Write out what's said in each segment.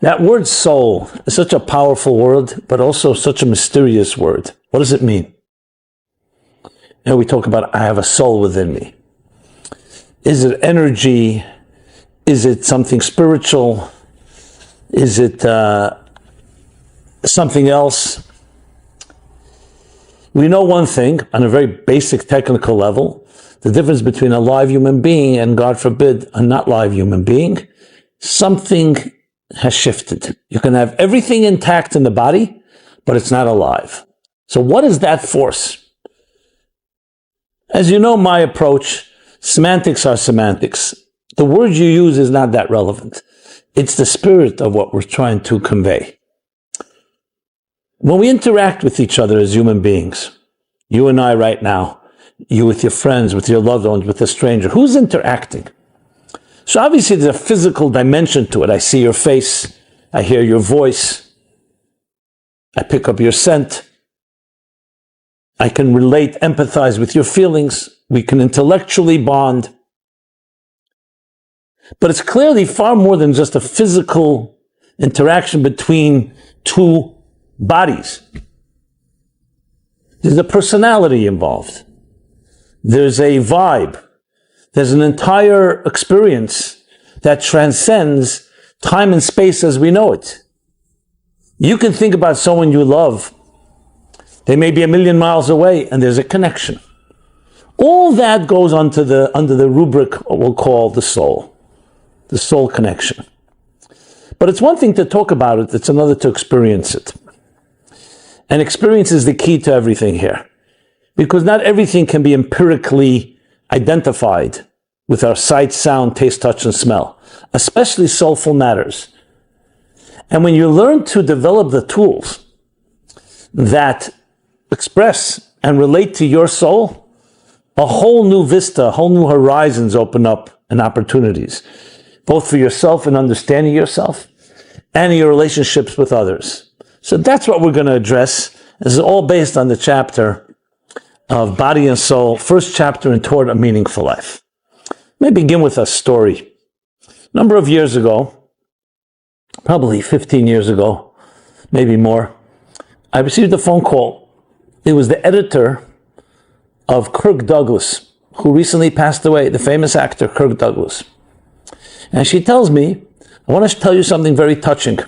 That word soul is such a powerful word, but also such a mysterious word. What does it mean? We talk about, I have a soul within me. Is it energy? Is it something spiritual? Is it something else? We know one thing, on a very basic technical level, the difference between a live human being and, God forbid, a not live human being. Something has shifted. You can have everything intact in the body, but it's not alive. So what is that force? As you know, my approach, semantics are semantics. The word you use is not that relevant. It's the spirit of what we're trying to convey. When we interact with each other as human beings, you and I right now, you with your friends, with your loved ones, with a stranger, who's interacting? So obviously there's a physical dimension to it. I see your face, I hear your voice, I pick up your scent, I can relate, empathize with your feelings, we can intellectually bond. But it's clearly far more than just a physical interaction between two bodies. There's a personality involved. There's a vibe. There's an entire experience that transcends time and space as we know it. You can think about someone you love. They may be 1,000,000 miles away, and there's a connection. All that goes under the rubric we'll call the soul connection. But it's one thing to talk about it, it's another to experience it. And experience is the key to everything here. Because not everything can be empirically identified with our sight, sound, taste, touch, and smell. Especially soulful matters. And when you learn to develop the tools that express and relate to your soul, a whole new vista, whole new horizons open up and opportunities, both for yourself and understanding yourself and your relationships with others. So that's what we're going to address. This is all based on the chapter of Body and Soul, first chapter in Toward a Meaningful Life. Let me begin with a story. A number of years ago, probably 15 years ago, maybe more, I received a phone call. It was the editor of Kirk Douglas, who recently passed away, the famous actor Kirk Douglas. And she tells me, I want to tell you something very touching.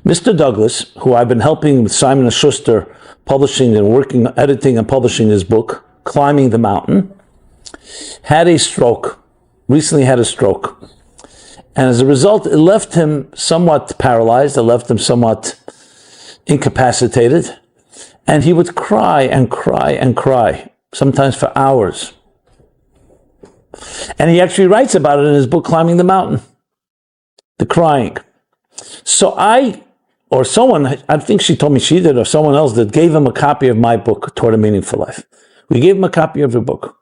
Mr. Douglas, who I've been helping with Simon & Schuster, publishing and working, editing and publishing his book, Climbing the Mountain, had a stroke, recently had a stroke. And as a result, it left him somewhat paralyzed, it left him somewhat incapacitated. And he would cry and cry and cry, sometimes for hours. And he actually writes about it in his book, Climbing the Mountain, the crying. So I think she told me she did, or someone else did, gave him a copy of my book, Toward a Meaningful Life. We gave him a copy of your book.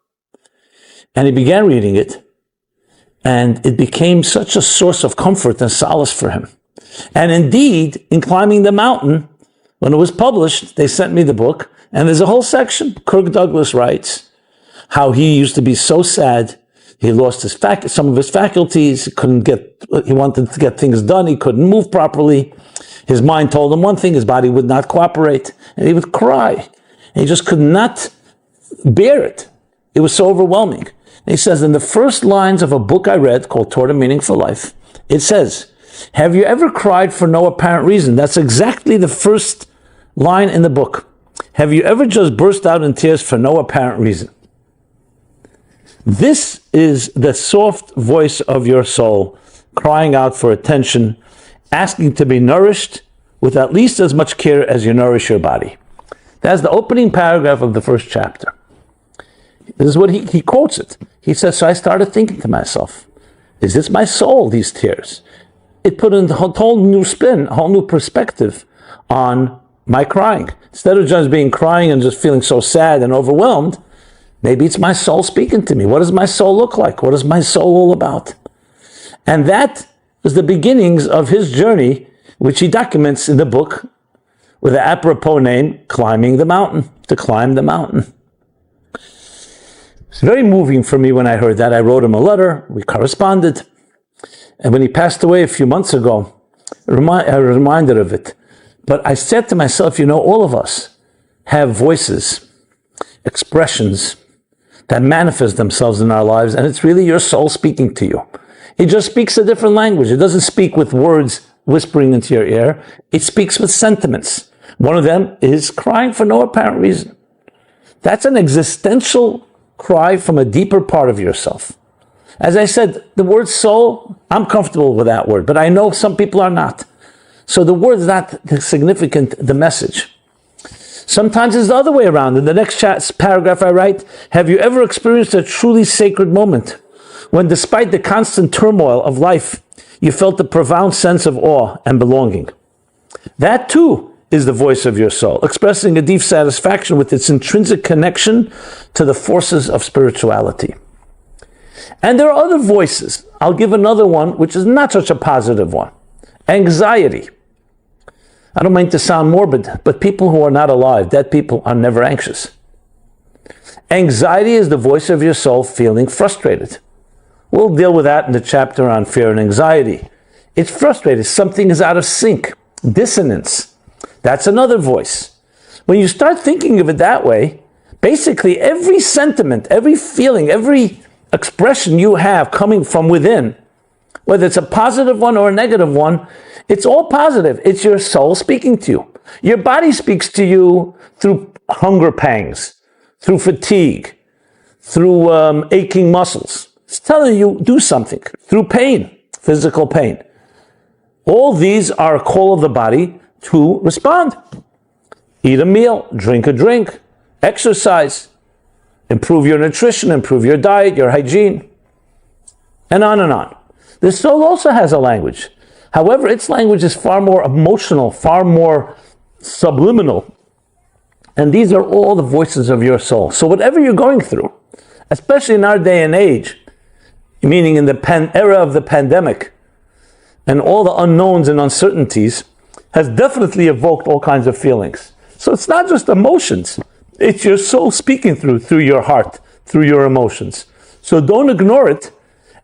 And he began reading it. And it became such a source of comfort and solace for him. And indeed, in Climbing the Mountain, when it was published, they sent me the book. And there's a whole section. Kirk Douglas writes how he used to be so sad. He lost some of his faculties. He wanted to get things done. He couldn't move properly. His mind told him one thing, his body would not cooperate, and he would cry. And he just could not bear it. It was so overwhelming. And he says, in the first lines of a book I read called Toward a Meaningful Life, it says, have you ever cried for no apparent reason? That's exactly the first line in the book. Have you ever just burst out in tears for no apparent reason? This is the soft voice of your soul, crying out for attention, asking to be nourished with at least as much care as you nourish your body. That's the opening paragraph of the first chapter. This is what he quotes it. He says, so I started thinking to myself, is this my soul, these tears? It put a whole new spin, a whole new perspective on my crying. Instead of just being crying and just feeling so sad and overwhelmed, maybe it's my soul speaking to me. What does my soul look like? What is my soul all about? And that was the beginnings of his journey, which he documents in the book with the apropos name, Climbing the Mountain, to climb the mountain. It's very moving for me when I heard that. I wrote him a letter, we corresponded. And when he passed away a few months ago, a reminder of it. But I said to myself, all of us have voices, expressions that manifest themselves in our lives, and it's really your soul speaking to you. It just speaks a different language. It doesn't speak with words whispering into your ear. It speaks with sentiments. One of them is crying for no apparent reason. That's an existential cry from a deeper part of yourself. As I said, the word soul, I'm comfortable with that word, but I know some people are not. So the word is not significant, the message. Sometimes it's the other way around. In the next paragraph I write, have you ever experienced a truly sacred moment when despite the constant turmoil of life, you felt a profound sense of awe and belonging? That too is the voice of your soul, expressing a deep satisfaction with its intrinsic connection to the forces of spirituality. And there are other voices. I'll give another one, which is not such a positive one. Anxiety. I don't mean to sound morbid, but people who are not alive, dead people, are never anxious. Anxiety is the voice of your soul feeling frustrated. We'll deal with that in the chapter on fear and anxiety. It's frustrated. Something is out of sync. Dissonance. That's another voice. When you start thinking of it that way, basically every sentiment, every feeling, every expression you have coming from within, whether it's a positive one or a negative one, it's all positive. It's your soul speaking to you. Your body speaks to you through hunger pangs, through fatigue, through aching muscles. It's telling you do something. Through pain, physical pain. All these are a call of the body to respond. Eat a meal, drink a drink, exercise, improve your nutrition, improve your diet, your hygiene, and on and on. The soul also has a language. However, its language is far more emotional, far more subliminal. And these are all the voices of your soul. So whatever you're going through, especially in our day and age, meaning in the era of the pandemic, and all the unknowns and uncertainties, has definitely evoked all kinds of feelings. So it's not just emotions. It's your soul speaking through your heart, through your emotions. So don't ignore it,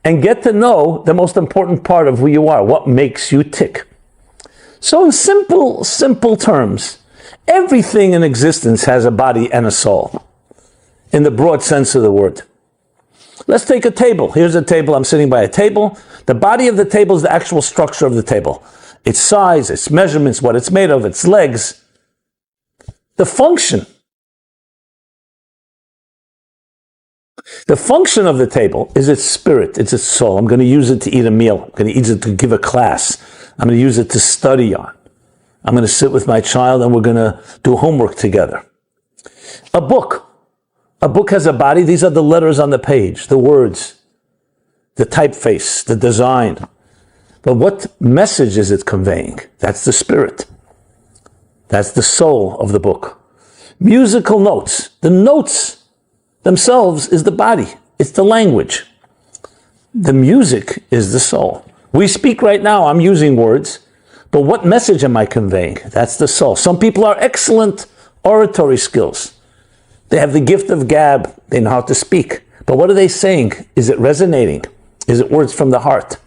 and get to know the most important part of who you are, what makes you tick. So in simple terms, everything in existence has a body and a soul, in the broad sense of the word. Let's take a table. Here's a table. I'm sitting by a table. The body of the table is the actual structure of the table. Its size, its measurements, what it's made of, its legs. The function of the table is its spirit, it's its soul. I'm going to use it to eat a meal. I'm going to use it to give a class. I'm going to use it to study on. I'm going to sit with my child and we're going to do homework together. A book has a body. These are the letters on the page, the words, the typeface, the design. But what message is it conveying? That's the spirit. That's the soul of the book. Musical notes. The notes themselves is the body. It's the language. The music is the soul. We speak right now. I'm using words. But what message am I conveying? That's the soul. Some people are excellent oratory skills. They have the gift of gab. They know how to speak. But what are they saying? Is it resonating? Is it words from the heart?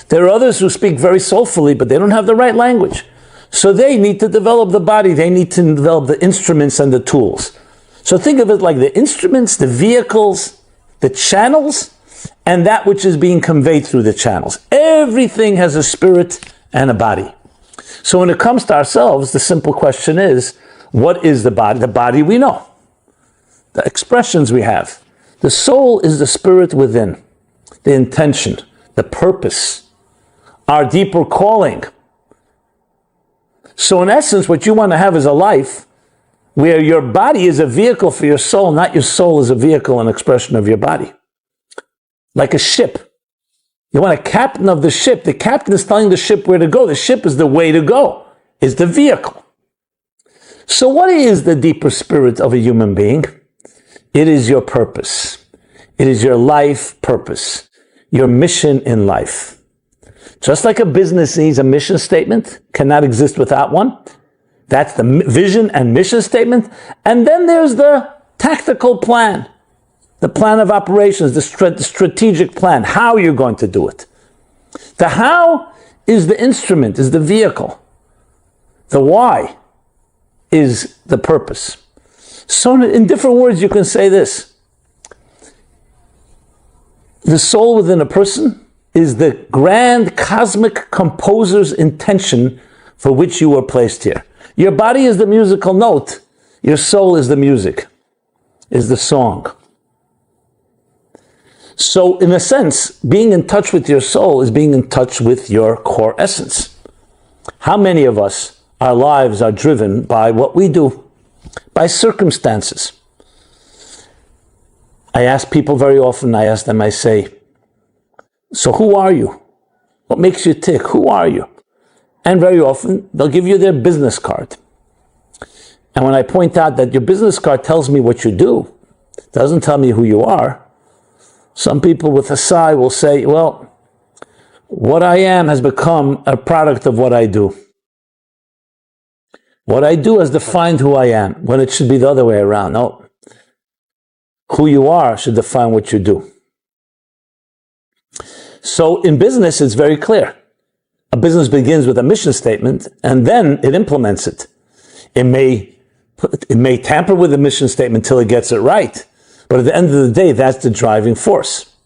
There are others who speak very soulfully, but they don't have the right language. So they need to develop the body. They need to develop the instruments and the tools. So think of it like the instruments, the vehicles, the channels, and that which is being conveyed through the channels. Everything has a spirit and a body. So when it comes to ourselves, the simple question is, what is the body? The body we know. The expressions we have. The soul is the spirit within, the intention, the purpose, our deeper calling. So in essence, what you want to have is a life where your body is a vehicle for your soul, not your soul is a vehicle and expression of your body. Like a ship. You want a captain of the ship. The captain is telling the ship where to go. The ship is the way to go, is the vehicle. So what is the deeper spirit of a human being? It is your purpose. It is your life purpose, your mission in life. Just like a business needs a mission statement, cannot exist without one. That's the vision and mission statement. And then there's the tactical plan, the plan of operations, the strategic plan, how you're going to do it. The how is the instrument, is the vehicle. The why is the purpose. So in different words, you can say this. The soul within a person is the grand cosmic composer's intention for which you were placed here. Your body is the musical note. Your soul is the music, is the song. So in a sense, being in touch with your soul is being in touch with your core essence. How many of us, our lives are driven by what we do, by circumstances? I ask people very often, I say, so who are you? What makes you tick? Who are you? And very often, they'll give you their business card. And when I point out that your business card tells me what you do, it doesn't tell me who you are, some people with a sigh will say, well, what I am has become a product of what I do. What I do has defined who I am, when it should be the other way around. No. Who you are should define what you do. So in business, it's very clear. A business begins with a mission statement, and then it implements it. It may tamper with the mission statement until it gets it right, but at the end of the day, that's the driving force.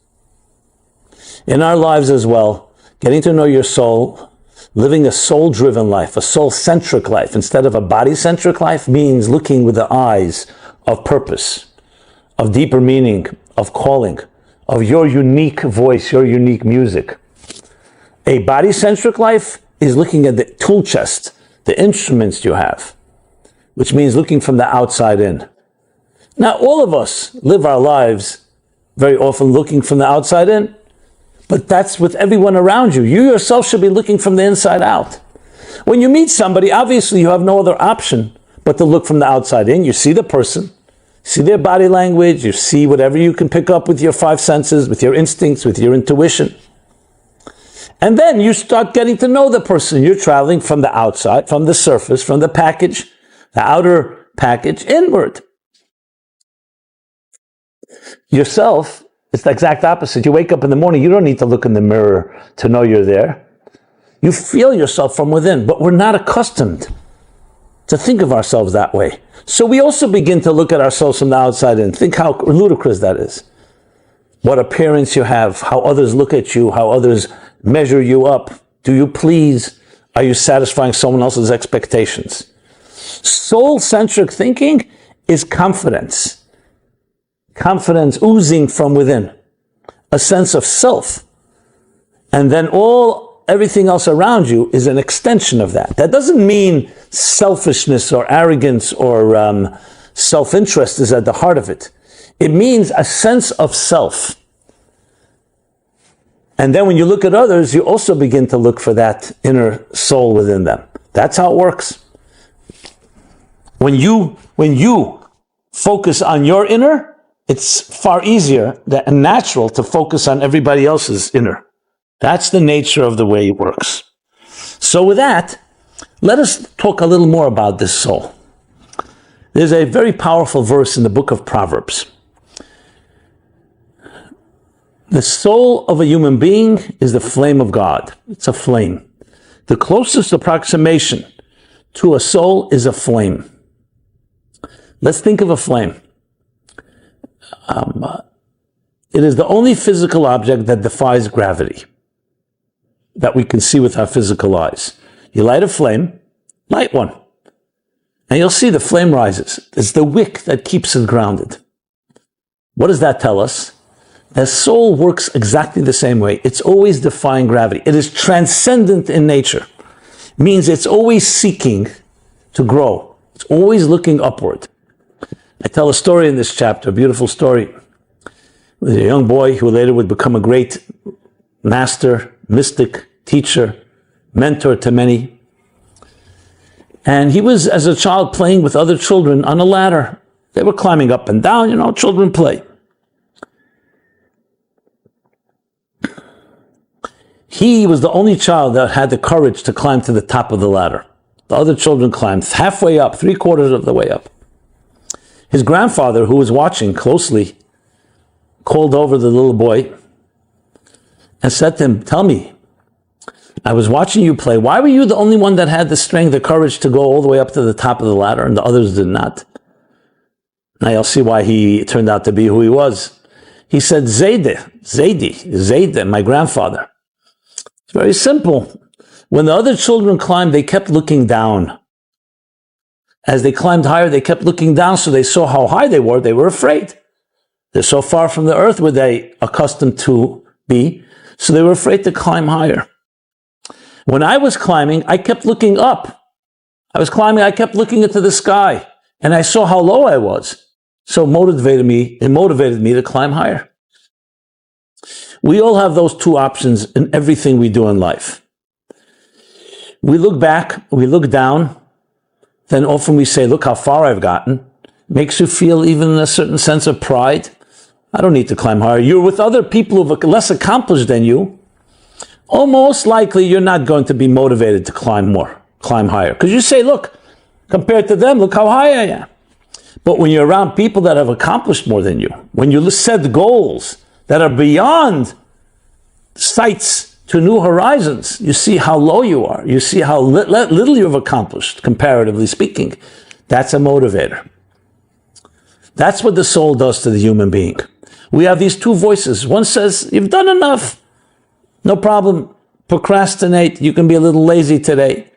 In our lives as well, getting to know your soul, living a soul-driven life, a soul-centric life, instead of a body-centric life, means looking with the eyes of purpose, of deeper meaning, of calling, of your unique voice, your unique music. A body-centric life is looking at the tool chest, the instruments you have, which means looking from the outside in. Now, all of us live our lives very often looking from the outside in, but that's with everyone around you. You yourself should be looking from the inside out. When you meet somebody, obviously you have no other option but to look from the outside in. You see the person, see their body language, you see whatever you can pick up with your five senses, with your instincts, with your intuition. And then you start getting to know the person. You're traveling from the outside, from the surface, from the package, the outer package, inward. Yourself, it's the exact opposite. You wake up in the morning, you don't need to look in the mirror to know you're there. You feel yourself from within, but we're not accustomed to think of ourselves that way. So we also begin to look at ourselves from the outside in. Think how ludicrous that is. What appearance you have, how others look at you, how others measure you up. Do you please? Are you satisfying someone else's expectations? Soul-centric thinking is confidence. Confidence oozing from within. A sense of self. And then everything else around you is an extension of that. That doesn't mean selfishness or arrogance or self-interest is at the heart of it. It means a sense of self. And then when you look at others, you also begin to look for that inner soul within them. That's how it works. When you focus on your inner, it's far easier and natural to focus on everybody else's inner. That's the nature of the way it works. So with that, let us talk a little more about this soul. There's a very powerful verse in the book of Proverbs. The soul of a human being is the flame of God. It's a flame. The closest approximation to a soul is a flame. Let's think of a flame. It is the only physical object that defies gravity that we can see with our physical eyes. You light a flame, light one, and you'll see the flame rises. It's the wick that keeps it grounded. What does that tell us? The soul works exactly the same way. It's always defying gravity. It is transcendent in nature. It means it's always seeking to grow. It's always looking upward. I tell a story in this chapter, a beautiful story, with a young boy who later would become a great master, mystic, teacher, mentor to many. And he was, as a child, playing with other children on a ladder. They were climbing up and down, children play. He was the only child that had the courage to climb to the top of the ladder. The other children climbed halfway up, 3/4 of the way up. His grandfather, who was watching closely, called over the little boy and said to him, "Tell me, I was watching you play. Why were you the only one that had the strength, the courage to go all the way up to the top of the ladder and the others did not? Now you'll see why he turned out to be who he was. He said, Zaidi, my grandfather. It's very simple. When the other children climbed, they kept looking down. As they climbed higher, they kept looking down, so they saw how high they were afraid. They're so far from the earth were they accustomed to be, so they were afraid to climb higher. When I was climbing, I kept looking up. I kept looking into the sky, and I saw how low I was. So it motivated me to climb higher. We all have those two options in everything we do in life. We look back, we look down, then often we say, look how far I've gotten. Makes you feel even a certain sense of pride. I don't need to climb higher. You're with other people who are less accomplished than you. Almost likely you're not going to be motivated to climb higher. Because you say, look, compared to them, look how high I am. But when you're around people that have accomplished more than you, when you set goals that are beyond sights to new horizons, you see how low you are. You see how little you've accomplished, comparatively speaking. That's a motivator. That's what the soul does to the human being. We have these two voices. One says, you've done enough. No problem. Procrastinate. You can be a little lazy today.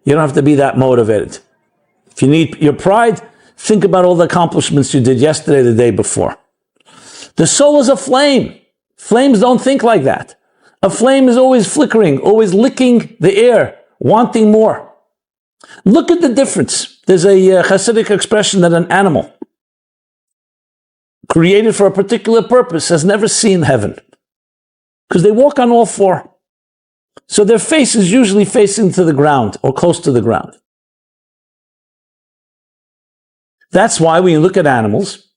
You don't have to be that motivated. If you need your pride, think about all the accomplishments you did yesterday, the day before. The soul is a flame. Flames don't think like that. A flame is always flickering, always licking the air, wanting more. Look at the difference. There's a Hasidic expression that an animal created for a particular purpose has never seen heaven. Because they walk on all four. So their face is usually facing to the ground or close to the ground. That's why when you look at animals,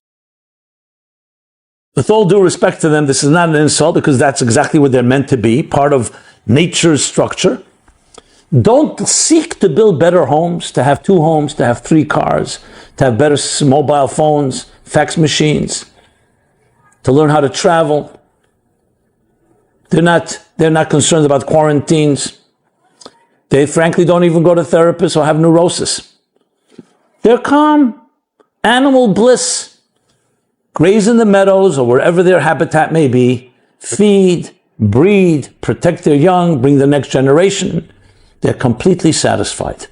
with all due respect to them, this is not an insult because that's exactly what they're meant to be, part of nature's structure. Don't seek to build better homes, to have 2 homes, to have 3 cars, to have better mobile phones, fax machines, to learn how to travel. They're not concerned about quarantines. They frankly don't even go to therapists or have neurosis. They're calm, animal bliss, graze in the meadows or wherever their habitat may be, feed, breed, protect their young, bring the next generation. They're completely satisfied.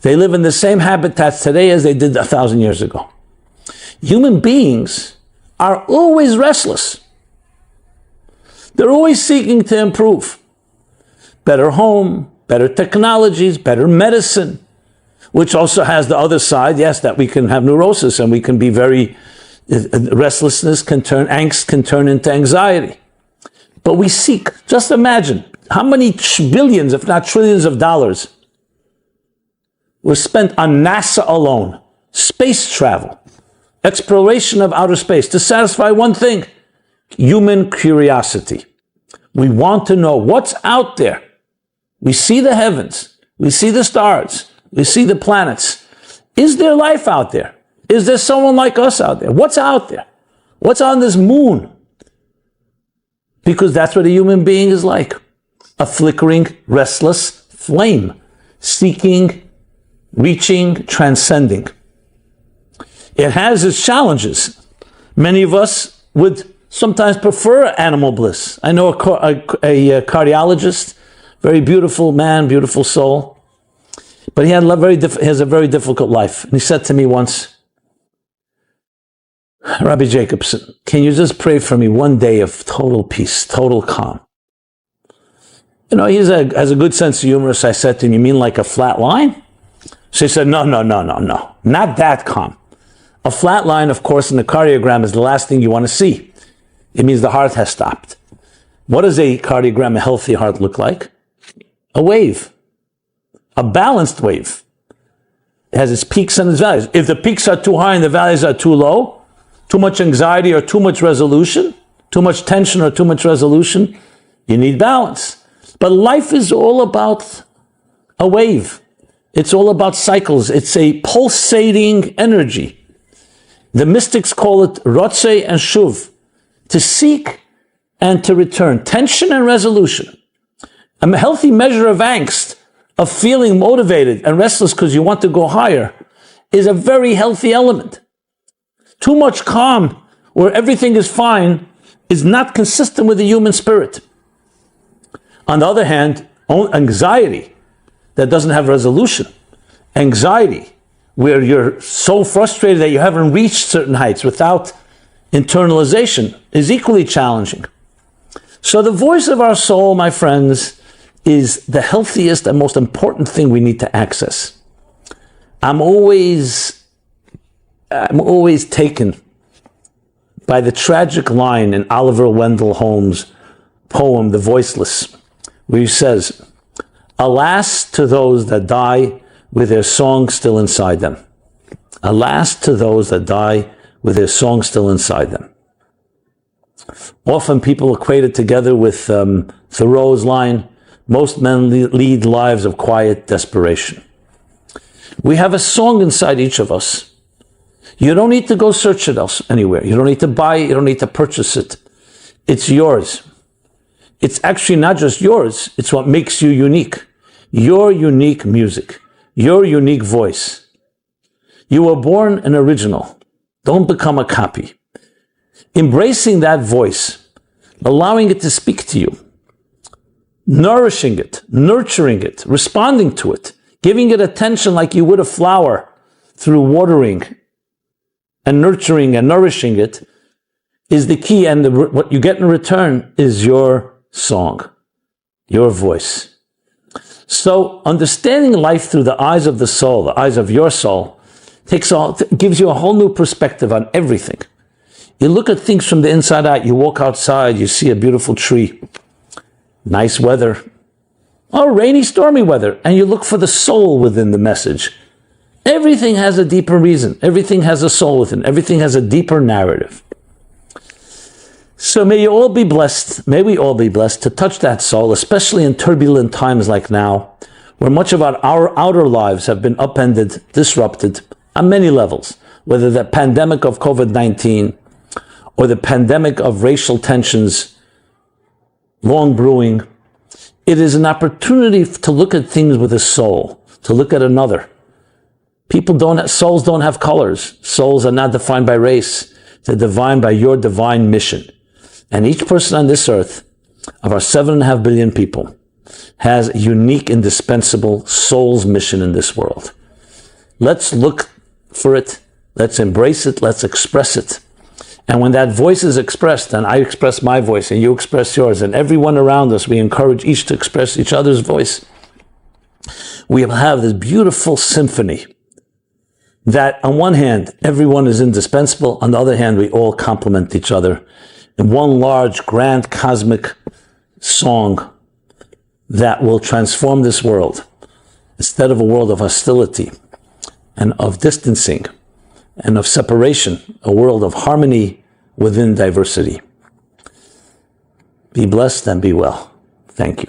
They live in the same habitats today as they did 1,000 years ago. Human beings are always restless. They're always seeking to improve. Better home, better technologies, better medicine, which also has the other side, yes, that we can have neurosis and we can be very, restlessness can turn, angst can turn into anxiety. But we seek, just imagine, how many billions, if not trillions of dollars were spent on NASA alone, space travel, exploration of outer space, to satisfy one thing, human curiosity. We want to know what's out there. We see the heavens, we see the stars, we see the planets. Is there life out there? Is there someone like us out there? What's out there? What's on this moon? Because that's what a human being is like. A flickering, restless flame, seeking, reaching, transcending. It has its challenges. Many of us would sometimes prefer animal bliss. I know a cardiologist, very beautiful man, beautiful soul, but he has a very difficult life. And he said to me once, Rabbi Jacobson, can you just pray for me one day of total peace, total calm? You know, he has a good sense of humor. So I said to him, you mean like a flat line? So he said, no, not that calm. A flat line, of course, in the cardiogram is the last thing you want to see. It means the heart has stopped. What does a cardiogram, a healthy heart, look like? A wave. A balanced wave. It has its peaks and its valleys. If the peaks are too high and the valleys are too low, too much anxiety or too much resolution, too much tension or too much resolution, you need balance. But life is all about a wave. It's all about cycles. It's a pulsating energy. The mystics call it Rotze and Shuv, to seek and to return, tension and resolution. A healthy measure of angst, of feeling motivated and restless because you want to go higher, is a very healthy element. Too much calm, where everything is fine, is not consistent with the human spirit. On the other hand, anxiety that doesn't have resolution, anxiety where you're so frustrated that you haven't reached certain heights without internalization, is equally challenging. So the voice of our soul, my friends, is the healthiest and most important thing we need to access. I'm always taken by the tragic line in Oliver Wendell Holmes' poem, The Voiceless, where he says, "Alas to those that die with their song still inside them. Alas to those that die with their song still inside them." Often people equate it together with Thoreau's line, "Most men lead lives of quiet desperation." We have a song inside each of us. You don't need to go search it anywhere. You don't need to buy it. You don't need to purchase it. It's yours. It's actually not just yours. It's what makes you unique. Your unique music. Your unique voice. You were born an original. Don't become a copy. Embracing that voice, allowing it to speak to you, nourishing it, nurturing it, responding to it, giving it attention like you would a flower through watering and nurturing and nourishing it, is the key. And what you get in return is your song, your voice. So understanding life through the eyes of the soul, the eyes of your soul, gives you a whole new perspective on everything. You look at things from the inside out. You walk outside, you see a beautiful tree, nice weather, or rainy, stormy weather, and you look for the soul within the message. Everything has a deeper reason. Everything has a soul within. Everything has a deeper narrative. So may you all be blessed, may we all be blessed to touch that soul, especially in turbulent times like now, where much of our outer lives have been upended, disrupted on many levels, whether the pandemic of COVID-19 or the pandemic of racial tensions long brewing. It is an opportunity to look at things with a soul, to look at another. Souls don't have colors. Souls are not defined by race. They're defined by your divine mission. And each person on this earth, of our 7.5 billion people, has a unique, indispensable soul's mission in this world. Let's look for it. Let's embrace it. Let's express it. And when that voice is expressed, and I express my voice, and you express yours, and everyone around us, we encourage each to express each other's voice, we will have this beautiful symphony that, on one hand, everyone is indispensable. On the other hand, we all complement each other in one large, grand, cosmic song that will transform this world. Instead of a world of hostility and of distancing and of separation, a world of harmony within diversity. Be blessed and be well. Thank you.